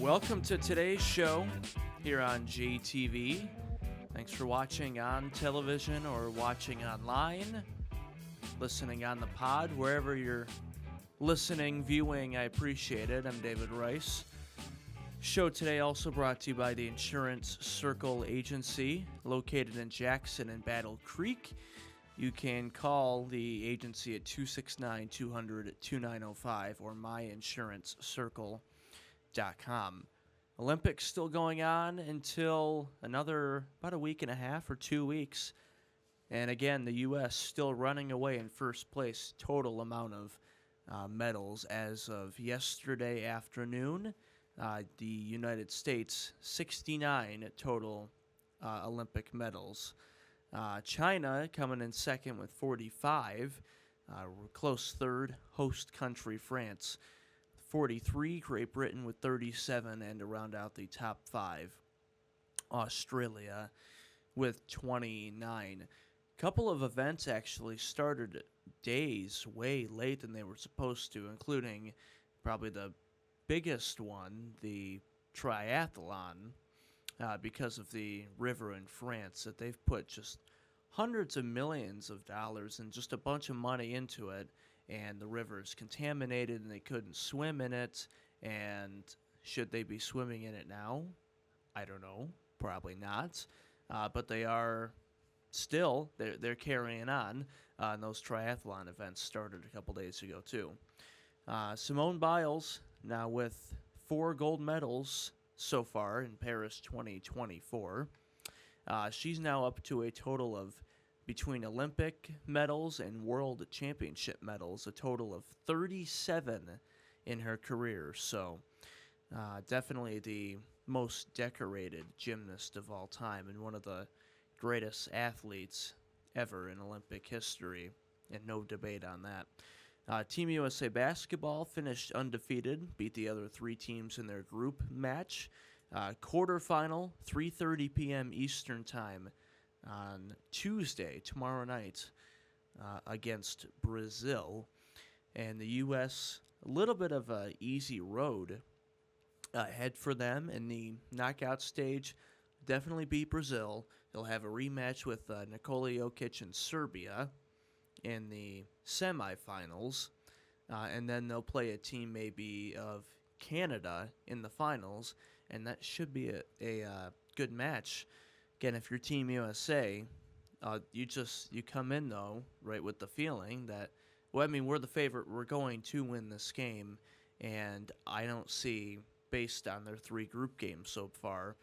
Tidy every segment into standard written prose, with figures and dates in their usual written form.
Welcome to today's show here on JTV. Thanks for watching on television or watching online, listening on the pod, wherever you're listening, viewing, I appreciate it. I'm David Rice. Show today also brought to you by the Insurance Circle Agency, located in Jackson and Battle Creek. You can call the agency at 269-200-2905 or myinsurancecircle.com. Olympics still going on until about a week and a half or 2 weeks. And again, the U.S. still running away in first place, total amount of medals as of yesterday afternoon. The United States, 69 total Olympic medals. China coming in second with 45. Close third, host country France, 43. Great Britain with 37, and to round out the top five, Australia with 29. Couple of events actually started days way late than they were supposed to, including probably the biggest one, the triathlon, because of the river in France, that they've put just hundreds of millions of dollars and just a bunch of money into it, and the river is contaminated and they couldn't swim in it. And should they be swimming in it now? I don't know, probably not, but they are still, they're carrying on, and those triathlon events started a couple days ago too. Simone Biles now with 4 gold medals so far in Paris 2024. She's now up to a total of, between Olympic medals and World Championship medals, a total of 37 in her career. So definitely the most decorated gymnast of all time and one of the greatest athletes ever in Olympic history, and no debate on that. Team USA basketball finished undefeated, beat the other 3 teams in their group match. Quarterfinal, 3:30 p.m. Eastern Time on Tuesday, tomorrow night, against Brazil. And the U.S., a little bit of an easy road ahead for them in the knockout stage. Definitely beat Brazil. They'll have a rematch with Nikola Jokic in Serbia in the semifinals, and then they'll play a team maybe of Canada in the finals, and that should be a good match. Again, if you're Team USA, you come in though right with the feeling that, well, I mean, we're the favorite, we're going to win this game, and I don't see, based on their 3 group games so far,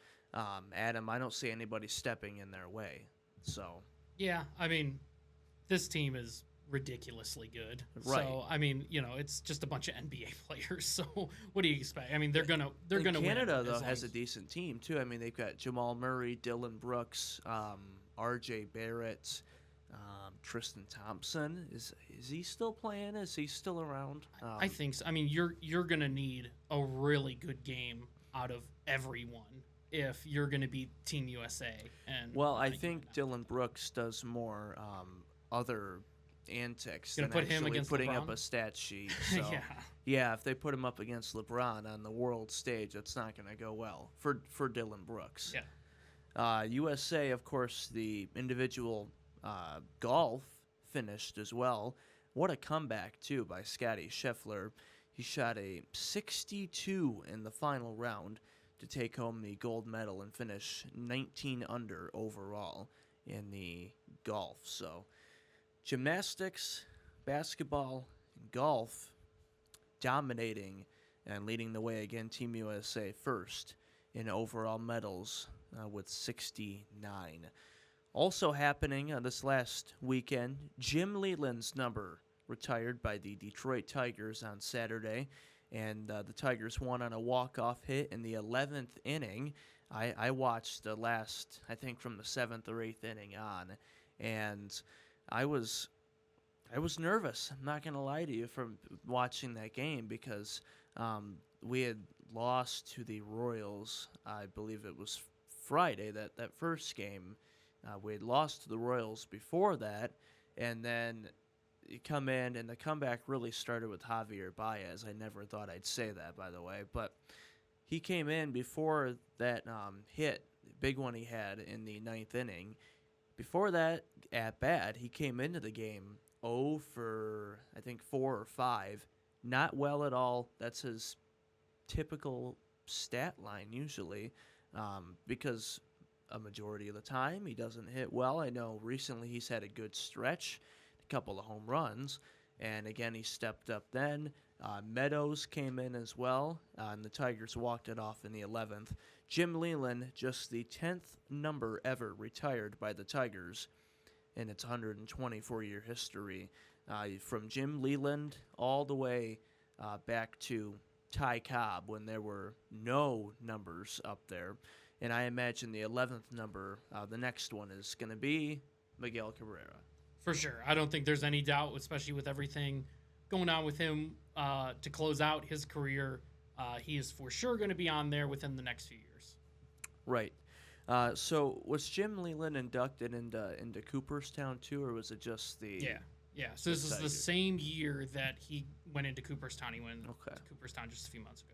Adam, I don't see anybody stepping in their way. So yeah, I mean, this team is ridiculously good. Right. So I mean, it's just a bunch of NBA players. So what do you expect? I mean, they're gonna win. Canada though has a decent team too. I mean, they've got Jamal Murray, Dylan Brooks, R.J. Barrett, Tristan Thompson. Is he still playing? Is he still around? I think so. I mean, you're gonna need a really good game out of everyone if you're gonna beat Team USA. And I think Dylan Brooks does more other antics than put actually him against putting LeBron? up a stat sheet. So, yeah, if they put him up against LeBron on the world stage, it's not going to go well for Dylan Brooks. Yeah. USA, of course, the individual golf finished as well. What a comeback, too, by Scottie Scheffler. He shot a 62 in the final round to take home the gold medal and finish 19 under overall in the golf. So gymnastics, basketball, and golf dominating and leading the way again. Team USA first in overall medals with 69. Also happening this last weekend, Jim Leyland's number retired by the Detroit Tigers on Saturday, and the Tigers won on a walk-off hit in the 11th inning. I watched the last, I think, from the 7th or 8th inning on, and I was nervous. I'm not going to lie to you from watching that game because we had lost to the Royals. I believe it was Friday, that first game. We had lost to the Royals before that, and then you come in, and the comeback really started with Javier Baez. I never thought I'd say that, by the way, but he came in before that hit, big one he had in the ninth inning. Before that at bat, he came into the game 0 for, I think, 4 or 5. Not well at all. That's his typical stat line usually, because a majority of the time he doesn't hit well. I know recently he's had a good stretch, a couple of home runs, and again he stepped up then. Meadows came in as well, and the Tigers walked it off in the 11th. Jim Leyland, just the 10th number ever retired by the Tigers in its 124-year history. From Jim Leyland all the way back to Ty Cobb when there were no numbers up there. And I imagine the 11th number, the next one, is going to be Miguel Cabrera. For sure. I don't think there's any doubt, especially with everything going on with him to close out his career. He is for sure going to be on there within the next few years. Right. So was Jim Leyland inducted into Cooperstown too, or was it just the... Yeah. So this is the same year that he went into Cooperstown. He went to Cooperstown just a few months ago.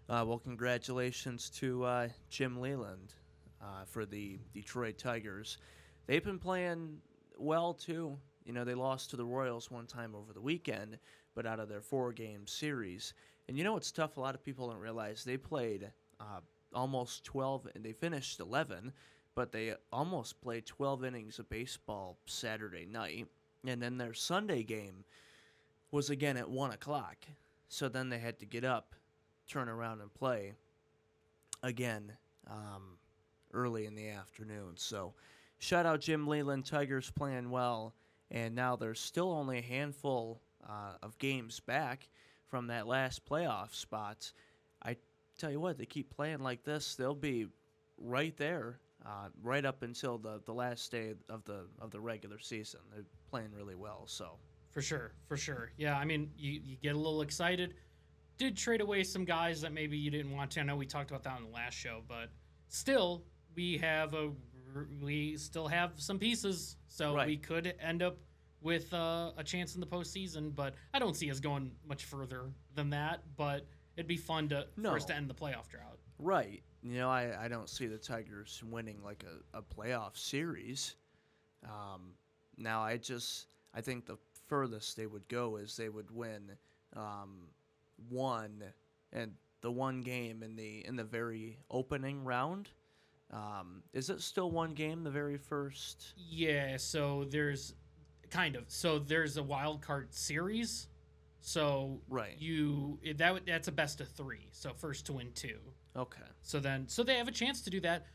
Well, congratulations to Jim Leyland for the Detroit Tigers. They've been playing well, too. You know, they lost to the Royals one time over the weekend, but out of their 4-game series. And you know what's tough? A lot of people don't realize they played almost 12, and they finished 11, but they almost played 12 innings of baseball Saturday night. And then their Sunday game was again at 1 o'clock. So then they had to get up, turn around and play again early in the afternoon. So shout out Jim Leyland, Tigers playing well, and now there's still only a handful of games back from that last playoff spot. I tell you what, they keep playing like this, they'll be right there right up until the last day of the regular season. They're playing really well. So for sure. Yeah, I mean, you get a little excited. Did trade away some guys that maybe you didn't want to. I know we talked about that on the last show, but still, we still have some pieces, so right. We could end up with a chance in the postseason. But I don't see us going much further than that. But it'd be fun for us to end the playoff drought. Right. You know, I don't see the Tigers winning like a playoff series. Now, I think the furthest they would go is they would win one game in the very opening round. Is it still one game, the very first? Yeah, so there's a wild card series. So right. That's a best of 3. So first to win 2. Okay. So they have a chance to do that.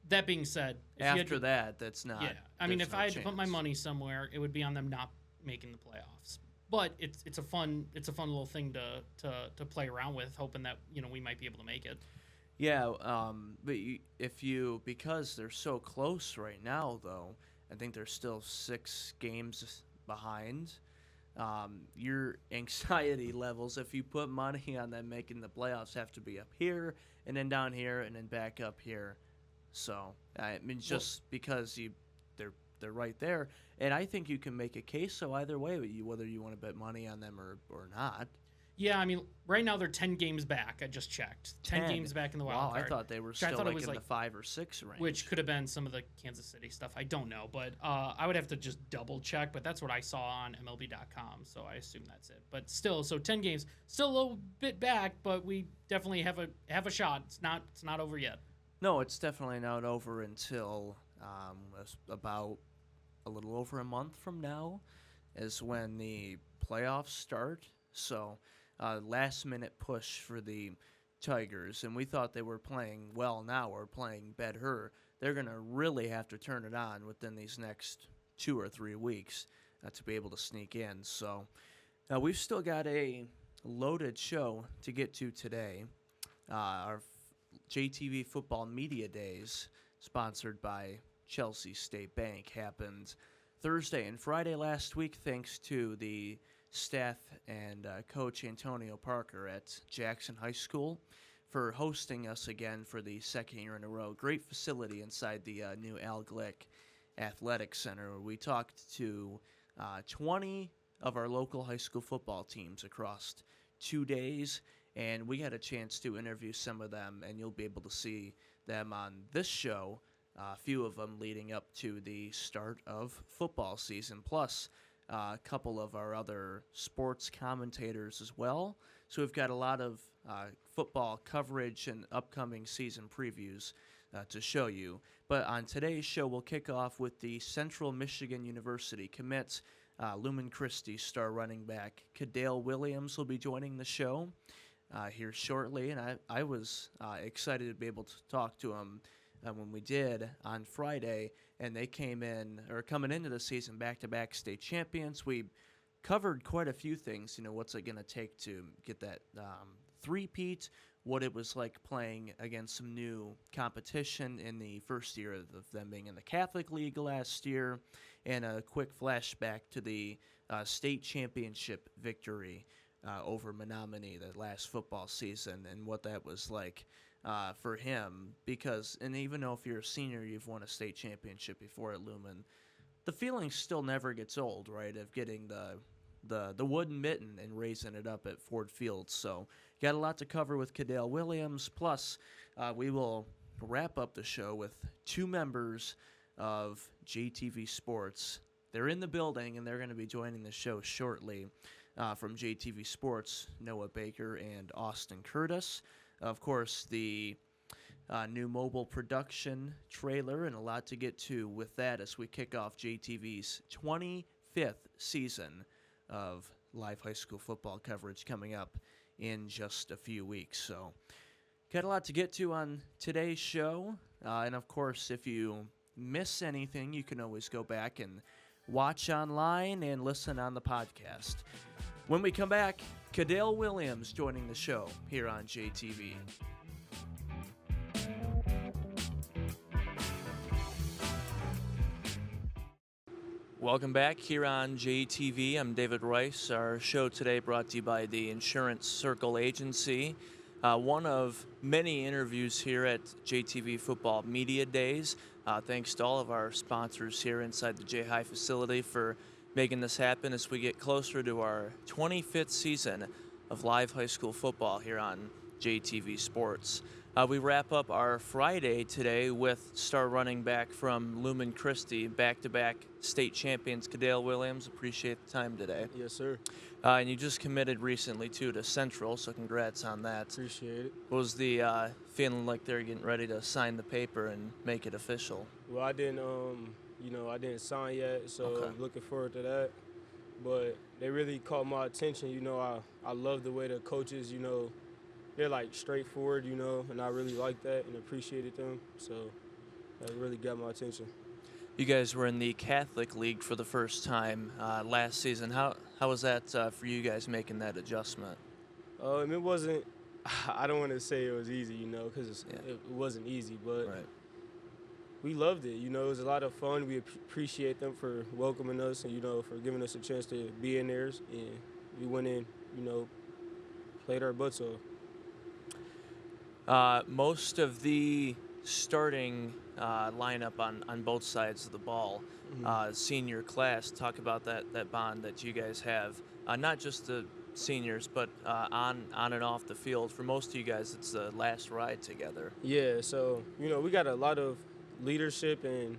That being said, after that's not. Yeah, I mean, if I had to put my money somewhere, it would be on them not making the playoffs. But it's a fun little thing to play around with, hoping that we might be able to make it. Yeah, but because they're so close right now, though, I think they're still 6 games behind. Your anxiety levels, if you put money on them making the playoffs, have to be up here and then down here and then back up here. So I mean, because they're right there, and I think you can make a case. So either way, whether you want to bet money on them or not. Yeah, I mean, right now they're 10 games back. I just checked. 10 games back in the wild card. I thought they were still in the 5 or 6 range. Which could have been some of the Kansas City stuff. I don't know, but I would have to just double check. But that's what I saw on MLB.com, so I assume that's it. But still, so 10 games, still a little bit back, but we definitely have a shot. It's not over yet. No, it's definitely not over until about a little over a month from now is when the playoffs start. So last-minute push for the Tigers, and we thought they were playing well now or playing better. They're going to really have to turn it on within these next 2 or 3 weeks to be able to sneak in. So we've still got a loaded show to get to today. Our JTV Football Media Days, sponsored by Chelsea State Bank, happened Thursday and Friday last week thanks to the staff and Coach Antonio Parker at Jackson High School for hosting us again for the 2nd year in a row. Great facility inside the new Al Glick Athletic Center, where we talked to 20 of our local high school football teams across 2 days, and we had a chance to interview some of them, and you'll be able to see them on this show, a few of them leading up to the start of football season, plus a couple of our other sports commentators as well. So we've got a lot of football coverage and upcoming season previews to show you. But on today's show, we'll kick off with the Central Michigan University commit, Lumen Christi star running back Kadale Williams will be joining the show here shortly, and I was excited to be able to talk to him when we did on Friday, and they coming into the season back-to-back state champions. We covered quite a few things. What's it going to take to get that three-peat, what it was like playing against some new competition in the first year of them being in the Catholic League last year, and a quick flashback to the state championship victory over Menominee that last football season and what that was like for him. And even though if you're a senior, you've won a state championship before at Lumen, the feeling still never gets old, right, of getting the wooden mitten and raising it up at Ford Field. So got a lot to cover with Kadale Williams. Plus, we will wrap up the show with two members of JTV Sports. They're in the building, and they're going to be joining the show shortly from JTV Sports, Noah Baker and Austyn Curtis. Of course, the new mobile production trailer, and a lot to get to with that as we kick off JTV's 25th season of live high school football coverage coming up in just a few weeks. So got a lot to get to on today's show. And of course, if you miss anything, you can always go back and watch online and listen on the podcast. When we come back, Kadale Williams joining the show here on JTV. Welcome back here on JTV. I'm David Rice. Our show today brought to you by the Insurance Circle Agency. One of many interviews here at JTV Football Media Days. Thanks to all of our sponsors here inside the J-High facility for making this happen as we get closer to our 25th season of live high school football here on JTV Sports. We wrap up our Friday today with star running back from Lumen Christi, back-to-back state champions Kadale Williams. Appreciate the time today. Yes, sir. And you just committed recently, too, to Central, so congrats on that. Appreciate it. What was the feeling like they're getting ready to sign the paper and make it official? Well, I didn't sign yet, so Okay. I'm looking forward to that. But they really caught my attention. I love the way the coaches, they're like straightforward, and I really like that and appreciated them. So that really got my attention. You guys were in the Catholic League for the first time last season. How was that for you guys making that adjustment? It wasn't, I don't want to say it was easy, because it wasn't easy, but Right. we loved it. It was a lot of fun. We appreciate them for welcoming us and, for giving us a chance to be in theirs. And we went in, played our butts off. Most of the starting lineup on both sides of the ball, senior class, talk about that bond that you guys have. Not just the seniors, but on and off the field. For most of you guys, it's the last ride together. Yeah, so, we got a lot of leadership and,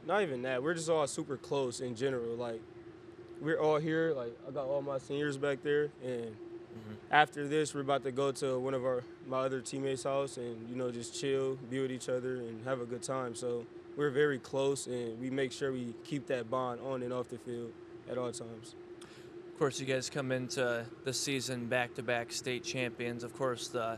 not even that. We're just all super close in general. Like, we're all here. Like, I got all my seniors back there, and after this, we're about to go to one of my other teammates' house and, just chill, be with each other, and have a good time. So we're very close, and we make sure we keep that bond on and off the field at all times. Of course, you guys come into the season back-to-back state champions. Of course, the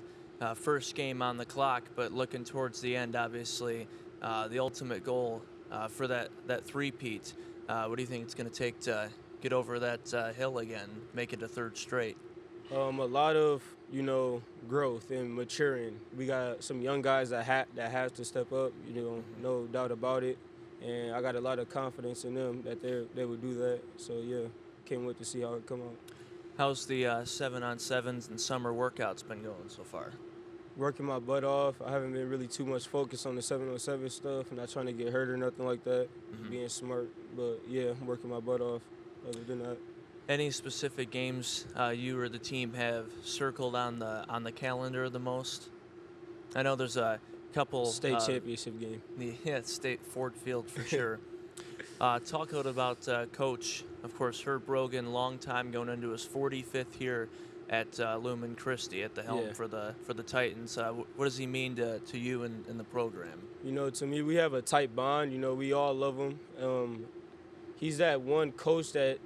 first game on the clock, but looking towards the end, obviously, the ultimate goal for that three-peat. What do you think it's going to take to get over that hill again, make it a third straight? A lot of, growth and maturing. We got some young guys that have to step up, no doubt about it. And I got a lot of confidence in them that they would do that. So, yeah, can't wait to see how it come out. How's the 7-on-7s and summer workouts been going so far? Working my butt off. I haven't been really too much focused on the 7-on-7 stuff. I'm not trying to get hurt or nothing like that, being smart. But, yeah, I'm working my butt off other than that. Any specific games you or the team have circled on the calendar the most? I know there's a couple State championship game. Yeah, State Ford Field for sure. Talk a little about Coach, of course, Herb Brogan, long time going into his 45th year at Lumen Christi at the helm Yeah. for the Titans. What does he mean to you in the program? You know, to me, we have a tight bond. You know, we all love him. He's that one coach that,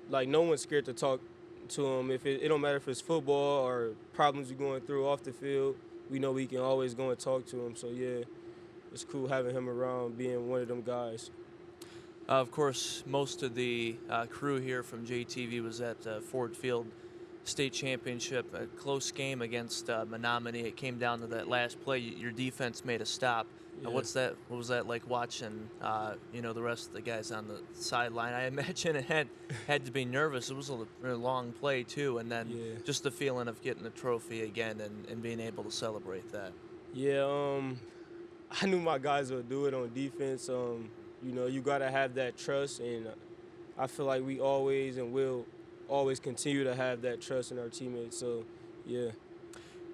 like, no one's scared to talk to him. If it don't matter if it's football or problems you're going through off the field, we know we can always go and talk to him. So, yeah, it's cool having him around, being one of them guys. Of course, most of the crew here from JTV was at Ford Field State Championship, a close game against Menominee. It came down to that last play. Your defense made a stop. Yeah. What was that like watching? The rest of the guys on the sideline. I imagine it had to be nervous. It was a long play too, and then just the feeling of getting the trophy again and being able to celebrate that. Yeah, I knew my guys would do it on defense. You gotta have that trust, and I feel like we always and will always continue to have that trust in our teammates. So, yeah.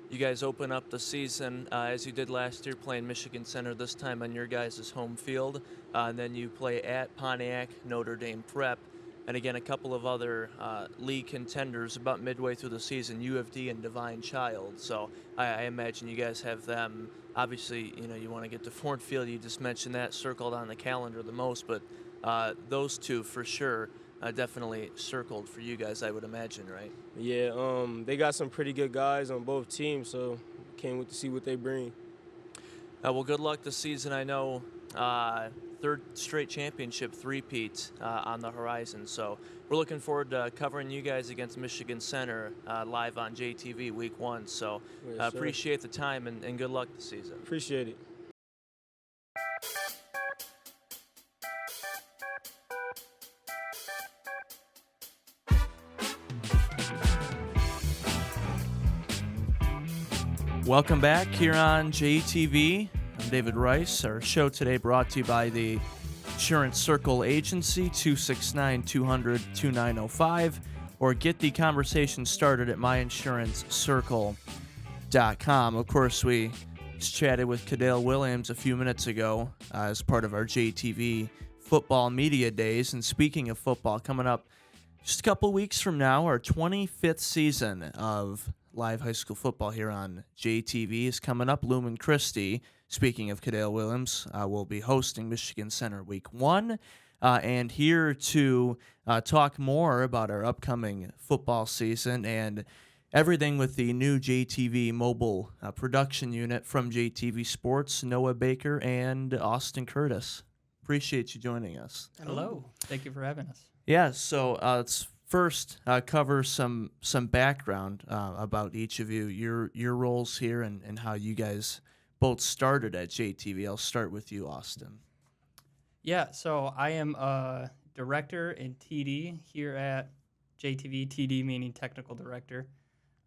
You guys open up the season as you did last year, playing Michigan Center, this time on your guys' home field. And then you play at Pontiac, Notre Dame Prep, and again a couple of other league contenders about midway through the season, U of D and Divine Child. So I imagine you guys have them. Obviously, you want to get to Ford Field. You just mentioned that circled on the calendar the most, but those two for sure. Definitely circled for you guys, I would imagine, right? Yeah, they got some pretty good guys on both teams, so can't wait to see what they bring. Well, good luck this season. I know third straight championship three-peat on the horizon, so we're looking forward to covering you guys against Michigan Center live on JTV Week 1. So Yes, sir. appreciate the time and good luck this season. Appreciate it. Welcome back here on JTV. I'm David Rice. Our show today brought to you by the Insurance Circle Agency, 269-200-2905, or get the conversation started at myinsuranceCircle.com. Of course, we just chatted with Kadale Williams a few minutes ago as part of our JTV football media days. And speaking of football, coming up just a couple weeks from now, our 25th season of live high school football here on JTV is coming up. Lumen Christi, speaking of Kadale Williams, will be hosting Michigan Center Week 1. And here to talk more about our upcoming football season and everything with the new JTV mobile production unit from JTV Sports, Noah Baker and Austyn Curtis. Appreciate you joining us. Hello. Thank you for having us. Yeah, so let's first cover some background about each of you, your roles here, and how you guys both started at JTV. I'll start with you, Austyn. Yeah, so I am a director in TD here at JTV, TD meaning technical director.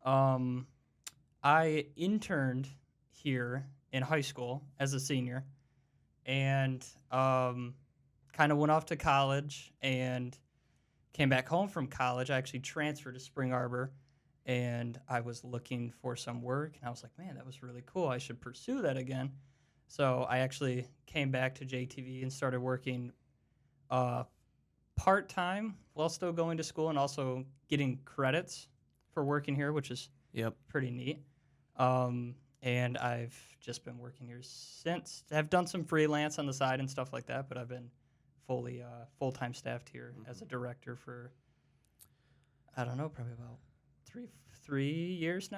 I interned here in high school as a senior and kind of went off to college and came back home from college. I actually transferred to Spring Arbor, and I was looking for some work, and I was like, man, that was really cool. I should pursue that again. So I actually came back to JTV and started working part-time while still going to school and also getting credits for working here, which is pretty neat. And I've just been working here since. I've done some freelance on the side and stuff like that, but I've been fully full-time staffed here as a director for, I don't know, probably about 4 years.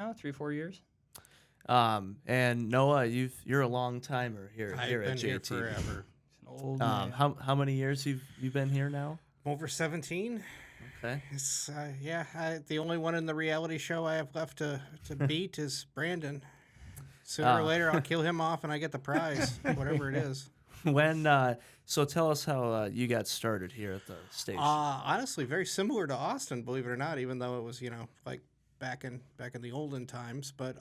And Noah, you're a long timer here I've at been JTV. here forever. It's an old man. How many years you've been here now? Over 17. Okay. It's, the only one in the reality show I have left to beat is Brandon. Sooner or later, I'll kill him off and I get the prize, whatever it is. So tell us how you got started here at the station. Honestly, very similar to Austyn, believe it or not, even though it was, like back in the olden times. But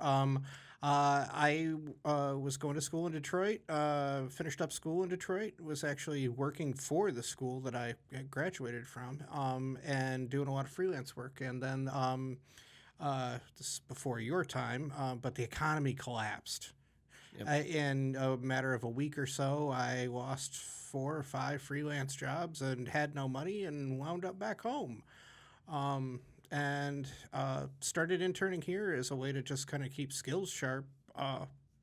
I was going to school in Detroit, finished up school in Detroit, was actually working for the school that I graduated from, and doing a lot of freelance work. And then this is before your time, but the economy collapsed. Yep. In a matter of a week or so, I lost 4 or 5 freelance jobs and had no money and wound up back home. And started interning here as a way to just kind of keep skills sharp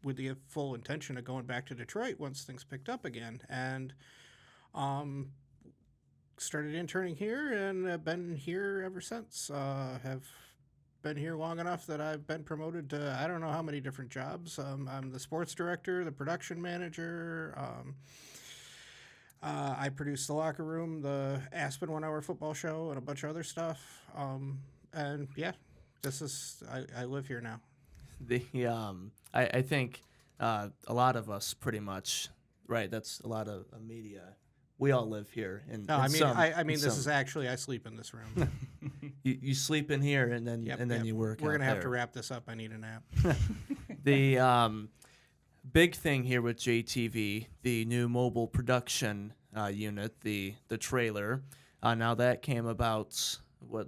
with the full intention of going back to Detroit once things picked up again. And started interning here and have been here ever since. Have been here long enough that I've been promoted to I don't know how many different jobs. I'm the sports director, the production manager. I produce the locker room, the Aspen 1 Hour Football Show, and a bunch of other stuff. And yeah, this is I live here now. I think a lot of us pretty much, right? That's a lot of media. We all live here. No, I mean this is actually I sleep in this room. You sleep in here and then Yep. you work. We're out gonna have there. to wrap this up. I need a nap. The big thing here with JTV, the new mobile production unit, the trailer. Now that came about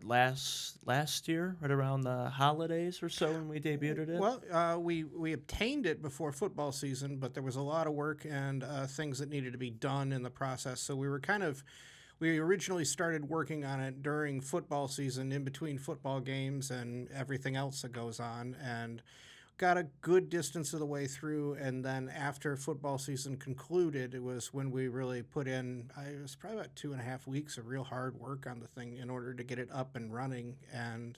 last year, right around the holidays or so when we debuted it. Well, we obtained it before football season, but there was a lot of work and things that needed to be done in the process. So we originally started working on it during football season, in between football games and everything else that goes on, and got a good distance of the way through. And then after football season concluded, it was when we really put in, it was probably about 2.5 weeks of real hard work on the thing in order to get it up and running. And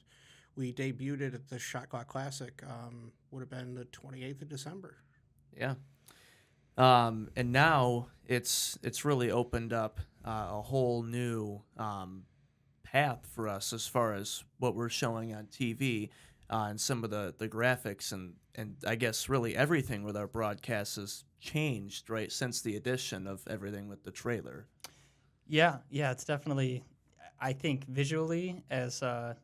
we debuted it at the Shot Clock Classic, would have been the 28th of December. Yeah. And now it's really opened up a whole new path for us as far as what we're showing on TV. And some of the graphics and I guess really everything with our broadcasts has changed, right, since the addition of everything with the trailer. Yeah, it's definitely. I think visually, as a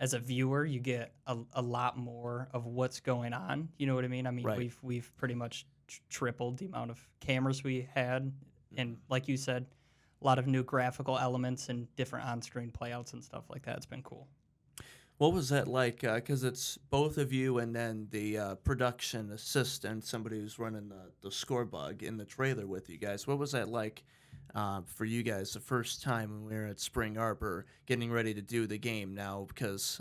viewer, you get a lot more of what's going on. You know what I mean? I mean, Right. we've pretty much tripled the amount of cameras we had, and like you said, a lot of new graphical elements and different on-screen playouts and stuff like that. It's been cool. What was that like? Because it's both of you and then the production assistant, somebody who's running the score bug in the trailer with you guys. What was that like for you guys the first time when we were at Spring Arbor getting ready to do the game now? Because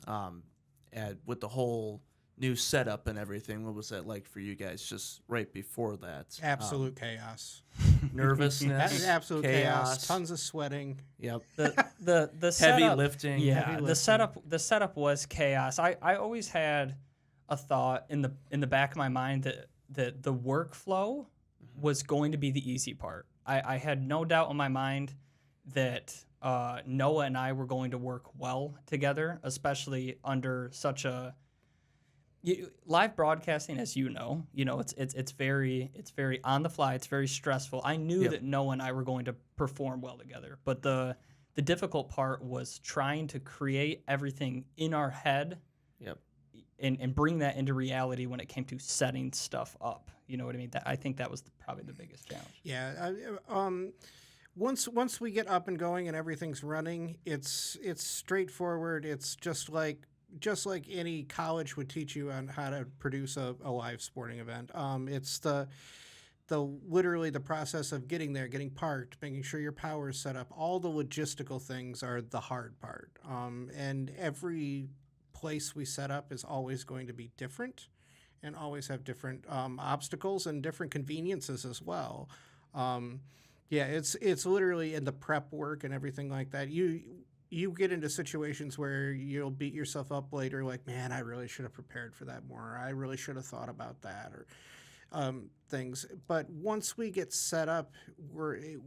with the whole new setup and everything, what was that like for you guys just right before that? Absolute chaos. Nervousness, Absolute chaos. Tons of sweating. Yep. The Heavy setup, lifting. Yeah, Heavy the setup was chaos. I always had a thought in the back of my mind that the workflow was going to be the easy part. I had no doubt in my mind that Noah and I were going to work well together, especially under such a live broadcasting, as you know, it's very on the fly. It's very stressful. I knew that Noah and I were going to perform well together, but the difficult part was trying to create everything in our head, and bring that into reality when it came to setting stuff up. You know what I mean? I think that was probably the biggest challenge. Yeah. Once we get up and going and everything's running, it's straightforward. It's just like any college would teach you on how to produce a live sporting event. It's the literally the process of getting there, getting parked, making sure your power is set up. All the logistical things are the hard part. And every place we set up is always going to be different and always have different obstacles and different conveniences as well. It's literally in the prep work and everything like that. You get into situations where you'll beat yourself up later, like, man, I really should have prepared for that more. Or I really should have thought about that, or things. But once we get set up,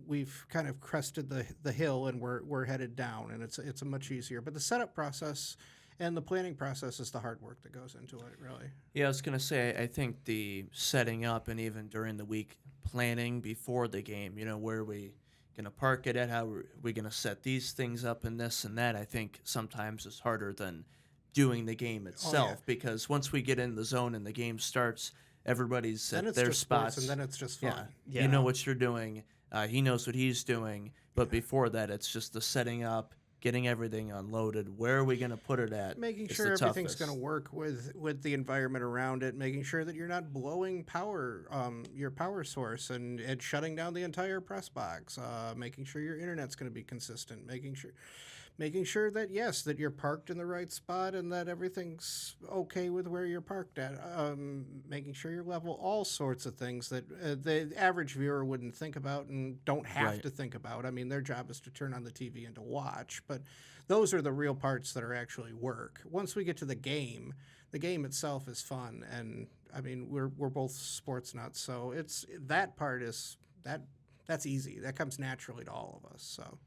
we've kind of crested the hill and we're headed down, and it's a much easier. But the setup process and the planning process is the hard work that goes into it, really. Yeah, I was going to say, I think the setting up and even during the week planning before the game, where are we going to park it at, how are we going to set these things up and this and that, I think sometimes is harder than doing the game itself, because once we get in the zone and the game starts, everybody's Then at it's their just spots. sports, and then it's just fun. Yeah, you know what you're doing. He knows what he's doing. But before that, it's just the setting up, getting everything unloaded. Where are we going to put it at? Making It's sure the everything's toughest. going to work with the environment around it, making sure that you're not blowing your power source and shutting down the entire press box, making sure your internet's going to be consistent, making sure that, yes, that you're parked in the right spot and that everything's okay with where you're parked at, making sure you're level, all sorts of things that the average viewer wouldn't think about and don't have Right. to think about. I mean, their job is to turn on the TV and to watch, but those are the real parts that are actually work. Once we get to the game itself is fun, and I mean, we're both sports nuts, so it's that part is that's easy. That comes naturally to all of us, so.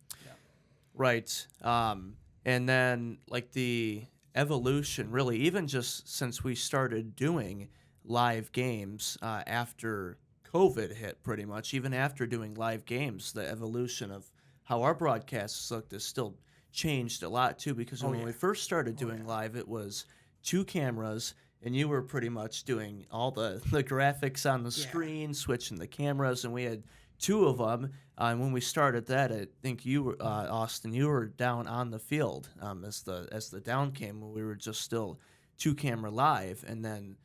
Right. And then, like, the evolution, really, even just since we started doing live games after COVID hit, pretty much, even after doing live games, the evolution of how our broadcasts looked has still changed a lot, too, because when we first started doing live, it was 2 cameras, and you were pretty much doing all the graphics on the screen, switching the cameras, and we had 2 of them. And when we started that, I think you were, Austyn, you were down on the field as the down came, when we were just still 2 camera live, and then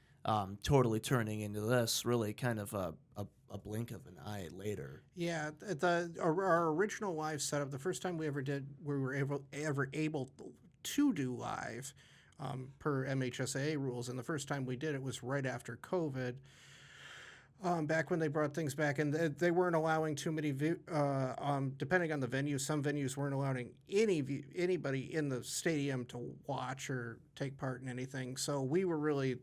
totally turning into this, really kind of a blink of an eye later. Yeah, our original live setup, the first time we were able to do live per MHSAA rules, and the first time we did it was right after COVID. Back when they brought things back, and they weren't allowing too many, depending on the venue, some venues weren't allowing anybody in the stadium to watch or take part in anything. So we were really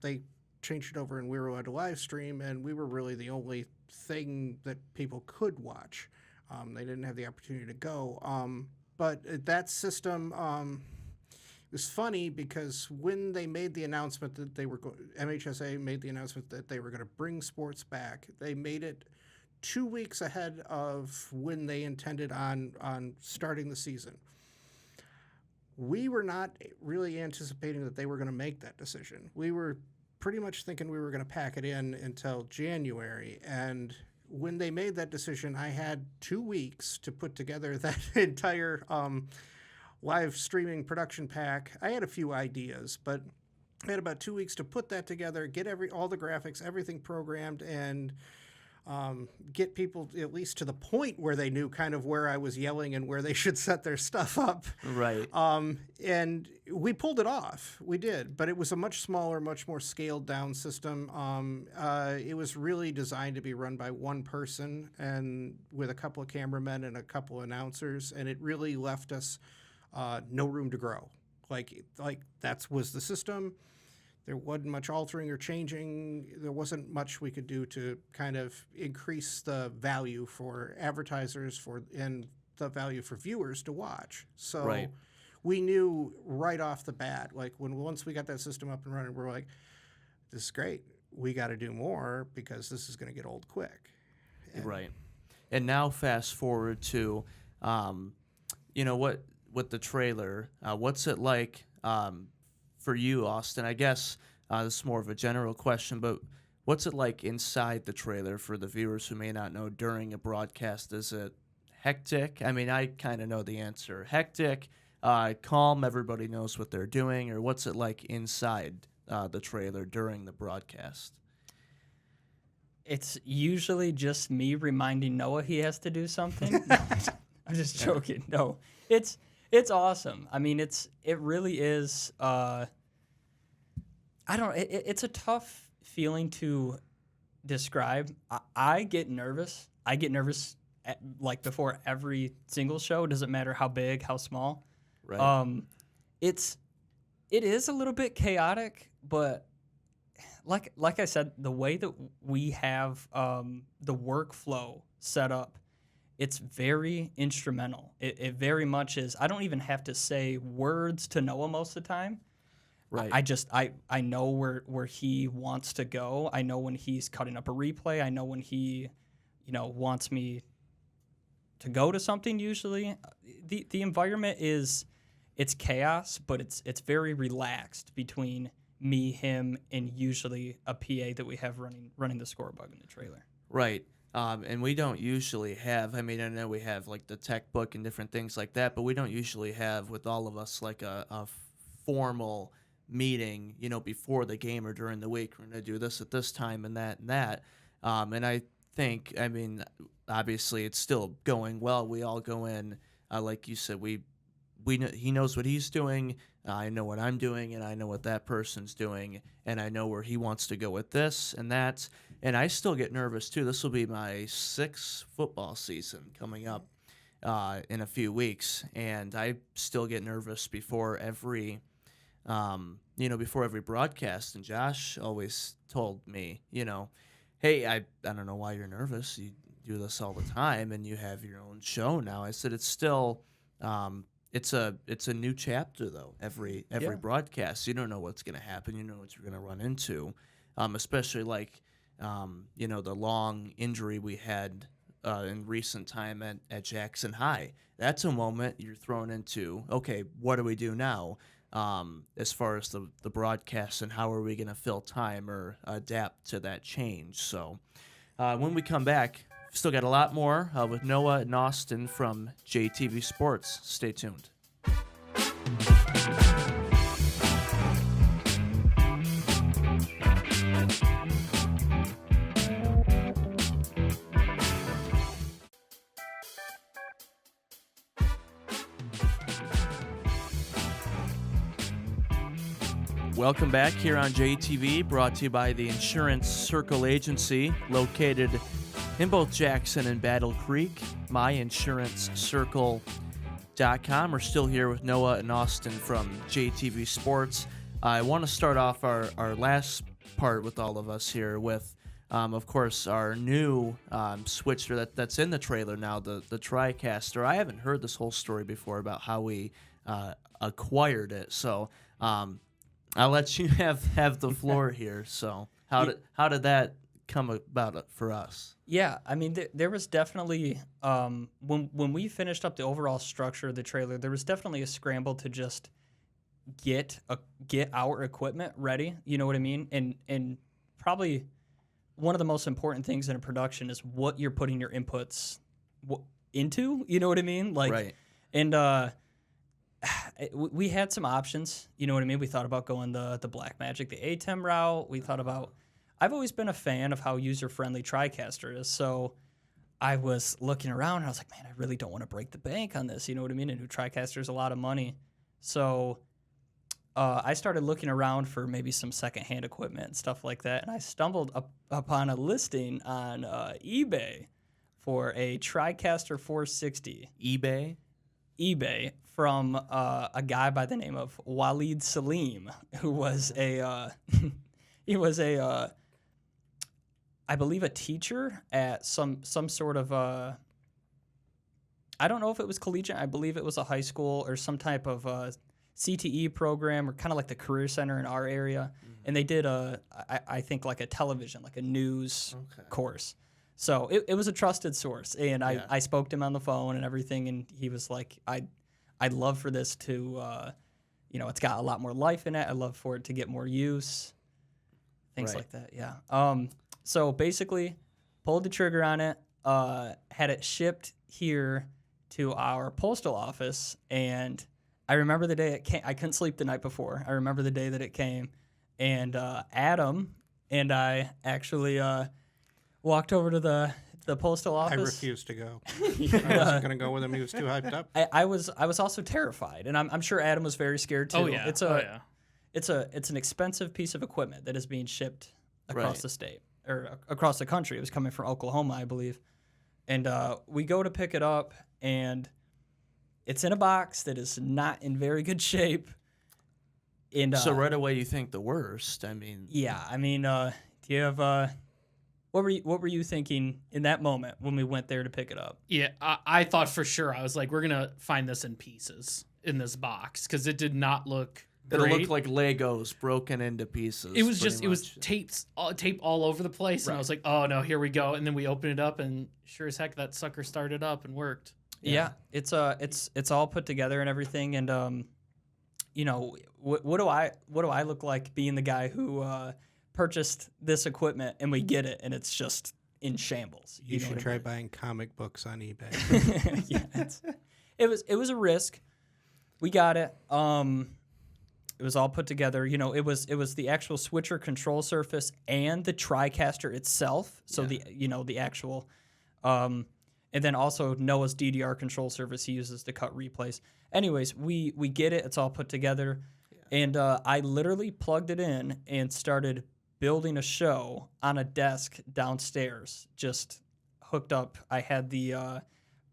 they changed it over and we were allowed to live stream, and we were really the only thing that people could watch. They didn't have the opportunity to go. But that system, it was funny because when they made the announcement that MHSA made the announcement that they were going to bring sports back, they made it 2 weeks ahead of when they intended on starting the season. We were not really anticipating that they were going to make that decision. We were pretty much thinking we were going to pack it in until January, and when they made that decision, I had 2 weeks to put together that entire live streaming production pack. I had a few ideas, but I had about 2 weeks to put that together, get all the graphics, everything programmed, and get people at least to the point where they knew kind of where I was yelling and where they should set their stuff up. Right. And we pulled it off. We did, but it was a much smaller, much more scaled down system. It was really designed to be run by one person and with a couple of cameramen and a couple of announcers, and it really left us no room to grow. Like that was the system. There wasn't much altering or changing. There wasn't much we could do to kind of increase the value for advertisers and the value for viewers to watch. So Right. we knew right off the bat, like once we got that system up and running, we're like, this is great. We got to do more because this is going to get old quick. Right. And now fast forward to, with the trailer, what's it like for you, Austyn? I guess this is more of a general question, but what's it like inside the trailer for the viewers who may not know during a broadcast? Is it hectic? I mean, I kind of know the answer. Hectic, calm, everybody knows what they're doing, or what's it like inside the trailer during the broadcast? It's usually just me reminding Noah he has to do something. No, I'm just joking. No, it's awesome. I mean, it really is. It's a tough feeling to describe. I get nervous. I get nervous before every single show. It doesn't matter how big, how small. Right. It is a little bit chaotic, but like I said, the way that we have the workflow set up, it's very instrumental. It very much is. I don't even have to say words to Noah most of the time. Right. I know where he wants to go. I know when he's cutting up a replay. I know when he, wants me to go to something. Usually, the environment is it's chaos, but it's very relaxed between me, him, and usually a PA that we have running the scorebug in the trailer. Right. And we don't usually have, I mean, I know we have like the tech book and different things like that, but we don't usually have with all of us like a formal meeting, before the game or during the week. We're going to do this at this time and that and that. And I think, I mean, obviously it's still going well. We all go in, like you said, we know, he knows what he's doing. I know what I'm doing, and I know what that person's doing, and I know where he wants to go with this and that. And I still get nervous too. This will be my 6th football season coming up in a few weeks, and I still get nervous before every, before every broadcast. And Josh always told me, hey, I don't know why you're nervous. You do this all the time, and you have your own show now. I said it's still. It's a new chapter though. Every broadcast, you don't know what's going to happen. You know what you're going to run into, especially like the long injury we had in recent time at Jackson High. That's a moment you're thrown into. Okay, what do we do now? As far as the broadcast and how are we going to fill time or adapt to that change? So when we come back. Still got a lot more with Noah and Austyn from JTV Sports. Stay tuned. Welcome back here on JTV, brought to you by the Insurance Circle Agency, located in both Jackson and Battle Creek. MyInsuranceCircle.com. We're still here with Noah and Austyn from JTV Sports. I want to start off our last part with all of us here with, of course, our new switcher that's in the trailer now, the TriCaster. I haven't heard this whole story before about how we acquired it, so I'll let you have the floor here. So how did that come about for us? Yeah, I mean, there was definitely when we finished up the overall structure of the trailer, there was definitely a scramble to just get our equipment ready. You know what I mean? And probably one of the most important things in a production is what you're putting your inputs into. You know what I mean? Like, right. And we had some options. You know what I mean? We thought about going the Blackmagic, the ATEM route. We thought about. I've always been a fan of how user-friendly TriCaster is, so I was looking around, and I was like, man, I really don't want to break the bank on this, you know what I mean? And new TriCaster is a lot of money. So I started looking around for maybe some secondhand equipment and stuff like that, and I stumbled upon a listing on eBay for a TriCaster 460. eBay from a guy by the name of Waleed Salim, who was I believe a teacher at some sort of I don't know if it was collegiate. I believe it was a high school or some type of CTE program or kind of like the career center in our area. Mm-hmm. And they did I think like a television, like a news course. So it was a trusted source. And I spoke to him on the phone and everything. And he was like, I'd love for this to, it's got a lot more life in it. I'd love for it to get more use. Things like that, yeah. So basically, pulled the trigger on it, had it shipped here to our postal office, and I remember the day it came. I couldn't sleep the night before. I remember the day that it came, and Adam and I actually walked over to the postal office. I refused to go. I wasn't going to go with him. He was too hyped up. I was also terrified, and I'm sure Adam was very scared too. Oh yeah. It's an expensive piece of equipment that is being shipped across the state or across the country. It was coming from Oklahoma, I believe. And we go to pick it up, and it's in a box that is not in very good shape. And so right away you think the worst. I mean, yeah. I mean, do you have what were you thinking in that moment when we went there to pick it up? Yeah, I thought for sure. I was like, we're gonna find this in pieces in this box because it did not look. It looked like Legos broken into pieces. It was tape all over the place, and I was like, "Oh no, here we go!" And then we opened it up, and sure as heck, that sucker started up and worked. Yeah, it's all put together and everything, and what do I look like being the guy who purchased this equipment and we get it and it's just in shambles? You know should what I try mean? buying comic books on eBay. Yeah, it was a risk. We got it. It was all put together. It was the actual switcher control surface and the TriCaster itself. So the actual, and then also Noah's DDR control surface he uses to cut replays. Anyways, we get it. It's all put together, and I literally plugged it in and started building a show on a desk downstairs, just hooked up. I had the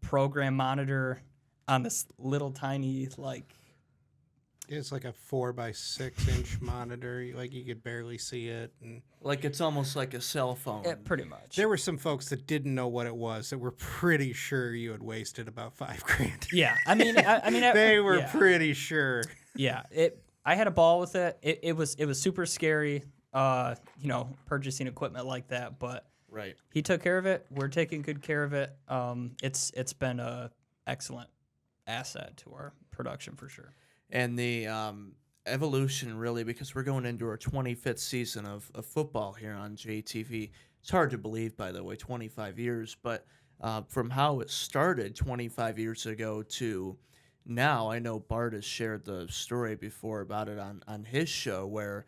program monitor on this little tiny It's like a 4x6 monitor. You could barely see it. And Like it's almost like a cell phone. pretty much. there were some folks that didn't know what it was that were pretty sure you had wasted about $5,000. Yeah, I mean, They were yeah. pretty sure. Yeah, I had a ball with it. It was super scary, purchasing equipment like that. But Right. he took care of it. We're taking good care of it. It's been a excellent asset to our production for sure. And the evolution, really, because we're going into our 25th season of football here on JTV. It's hard to believe, by the way, 25 years. But from how it started 25 years ago to now, I know Bart has shared the story before about it on his show where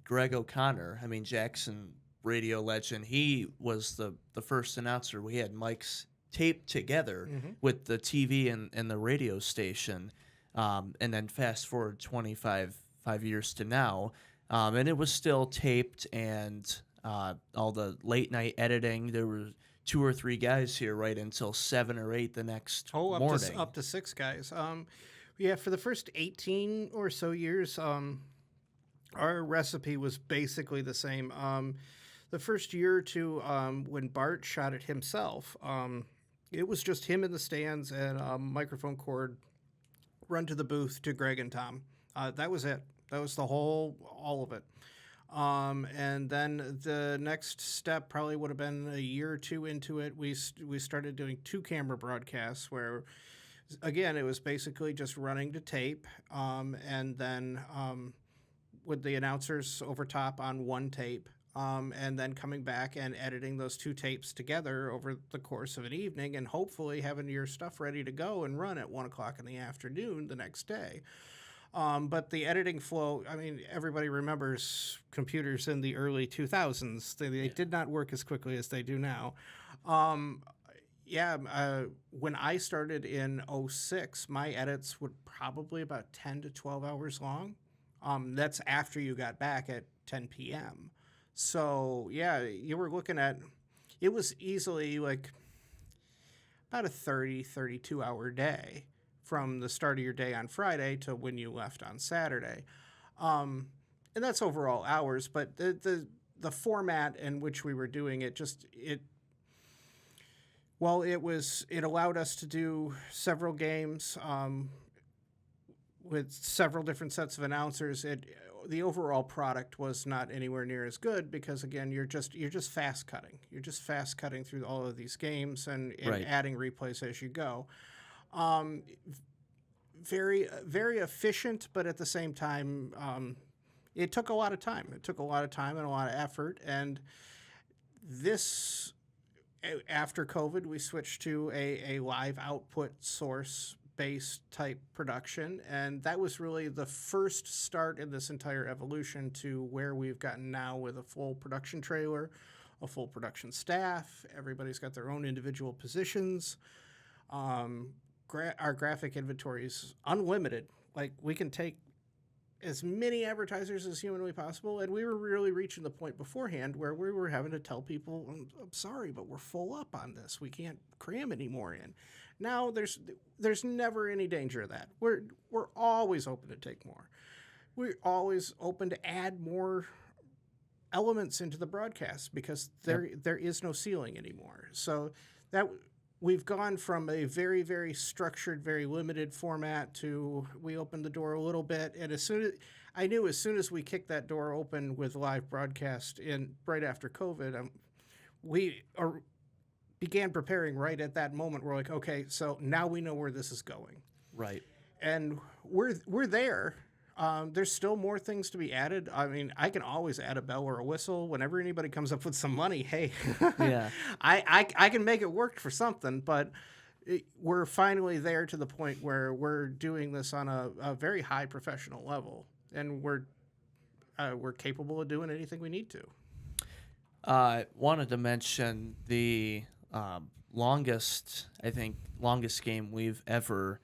Greg O'Connor, Jackson radio legend, he was the first announcer. We had mics taped together with the TV and the radio station, and then fast forward 25 years to now, and it was still taped and all the late night editing. There were 2 or 3 guys here right until 7 or 8 the next morning. Up to 6 guys. For the first 18 or so years, our recipe was basically the same. The first year or two, when Bart shot it himself, it was just him in the stands and a microphone cord run to the booth to Greg and Tom. That was it. That was all of it. And then the next step probably would have been a year or 2 into it. We started doing 2 camera broadcasts where, again, it was basically just running to tape, and then with the announcers over top on 1 tape. And then coming back and editing those 2 tapes together over the course of an evening and hopefully having your stuff ready to go and run at 1 o'clock in the afternoon the next day. But the editing flow, everybody remembers computers in the early 2000s. They did not work as quickly as they do now. When I started in 2006, my edits would probably about 10 to 12 hours long. That's after you got back at 10 p.m. So, you were looking at, it was easily about a 32 hour day from the start of your day on Friday to when you left on Saturday. And that's overall hours, but the format in which we were doing it, it allowed us to do several games with several different sets of announcers. The overall product was not anywhere near as good because, again, you're just fast cutting. You're just fast cutting through all of these games and Right. adding replays as you go. Very, very efficient, but at the same time, it took a lot of time. It took a lot of time and a lot of effort. And this, after COVID, we switched to a live output source based type production, and that was really the first start in this entire evolution to where we've gotten now with a full production trailer, a full production staff. Everybody's got their own individual positions. Our graphic inventory is unlimited. We can take as many advertisers as humanly possible, and we were really reaching the point beforehand where we were having to tell people, I'm sorry, but we're full up on this. We can't cram any more in. Now there's never any danger of that. We're always open to take more. We're always open to add more elements into the broadcast because there is no ceiling anymore. So that we've gone from a very, very structured, very limited format to we opened the door a little bit, and as soon as we kicked that door open with live broadcast in right after COVID, we began preparing right at that moment. We're like, okay, so now we know where this is going. Right. and we're there. There's still more things to be added. I mean, I can always add a bell or a whistle whenever anybody comes up with some money. Hey, Yeah. I can make it work for something, but we're finally there to the point where we're doing this on a very high professional level, and we're capable of doing anything we need to. Wanted to mention the longest game we've ever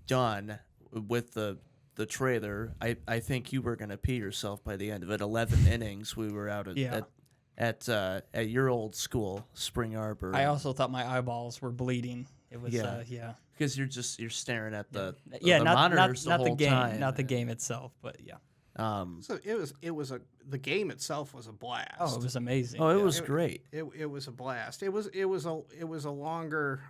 done with the trailer. I think you were gonna pee yourself by the end of it. 11 innings. We were out at your old school, Spring Arbor. I also thought my eyeballs were bleeding. It was because you're staring at the not monitors the not whole the game, time. not the game itself, but yeah. So the game itself was a blast. Oh, it was amazing. Oh, it was great. It was a blast. It was a longer.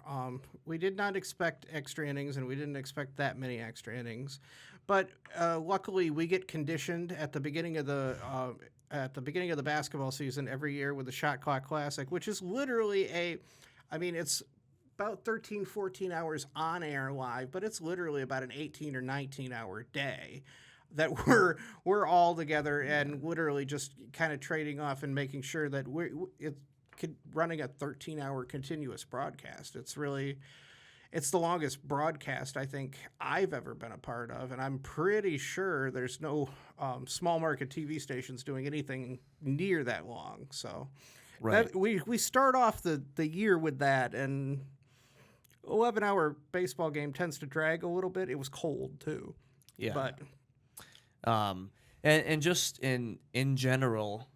We did not expect extra innings, and we didn't expect that many extra innings, but luckily we get conditioned at the beginning of the basketball season every year with the Shot Clock Classic, which is literally it's about 13, 14 hours on air live, but it's literally about an 18 or 19 hour day that we're all together and literally just kind of trading off and making sure that running a 13-hour continuous broadcast. It's the longest broadcast I think I've ever been a part of, and I'm pretty sure there's no small market TV stations doing anything near that long. So Right. we start off the year with that, and 11-hour baseball game tends to drag a little bit. It was cold too. Yeah. But and just in general,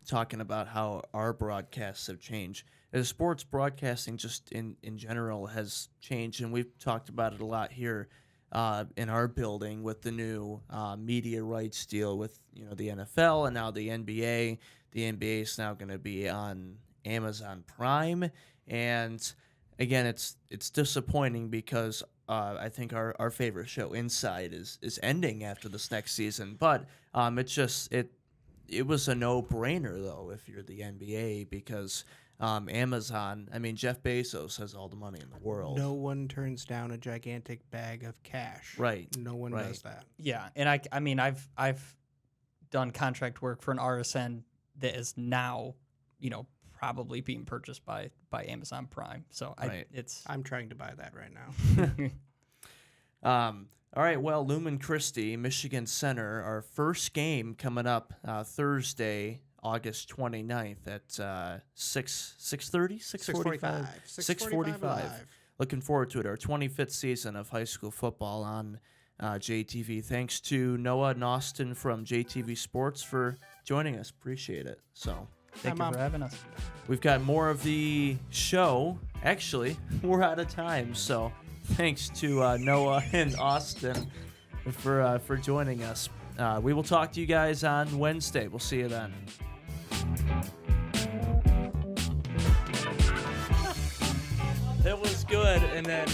talking about how our broadcasts have changed. As sports broadcasting just in general has changed, and we've talked about it a lot here in our building with the new media rights deal with the NFL and now the NBA. The NBA is now going to be on Amazon Prime, and again, it's disappointing because I think our favorite show, Inside, is ending after this next season. But it was a no-brainer though if you're the NBA because Amazon. I mean, Jeff Bezos has all the money in the world. no one turns down a gigantic bag of cash. Right. No one Right. does that. Yeah, and I mean I've done contract work for an RSN that is now, probably being purchased by Amazon Prime. So Right. I'm trying to buy that right now. All right, well, Lumen Christi, Michigan Center, our first game coming up Thursday, August 29th at 6:30, 6:45? 6:45. live. Looking forward to it. Our 25th season of high school football on JTV. Thanks to Noah and Austyn from JTV Sports for joining us. Appreciate it. So Thank you for having us. we've got more of the show. Actually, we're out of time, so thanks to Noah and Austyn for joining us. We will talk to you guys on Wednesday. We'll see you then. It was good, and then